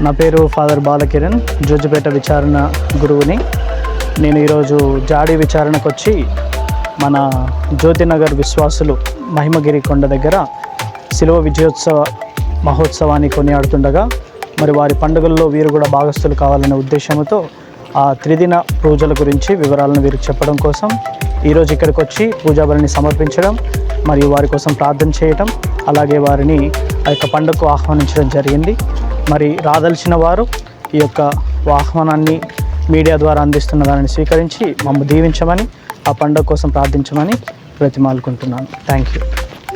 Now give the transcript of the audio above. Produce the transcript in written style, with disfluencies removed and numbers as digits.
నా పేరు ఫాదర్ బాలకిరణ్, జోజిపేట విచారణ గురువుని. నేను ఈరోజు జాడి విచారణకు వచ్చి మన జ్యోతినగర్ విశ్వాసులు మహిమగిరి కొండ దగ్గర శిలువ విజయోత్సవ మహోత్సవాన్ని కొనియాడుతుండగా మరి వారి పండుగల్లో వీరు కూడా భాగస్థులు కావాలనే ఉద్దేశంతో ఆ త్రిదిన పూజల గురించి వివరాలను వీరికి చెప్పడం కోసం ఈరోజు ఇక్కడికి వచ్చి పూజాబలిని సమర్పించడం మరియు వారి కోసం ప్రార్థన చేయటం, అలాగే వారిని ఆ యొక్క పండుగకు ఆహ్వానించడం జరిగింది. మరి రాదలిచిన వారు ఈ యొక్క ఆహ్వానాన్ని మీడియా ద్వారా అందిస్తున్న దానిని స్వీకరించి మమ్మల్ని దీవించమని, ఆ పండుగ కోసం ప్రార్థించమని బ్రతిమాలుకుంటున్నాను. Thank you.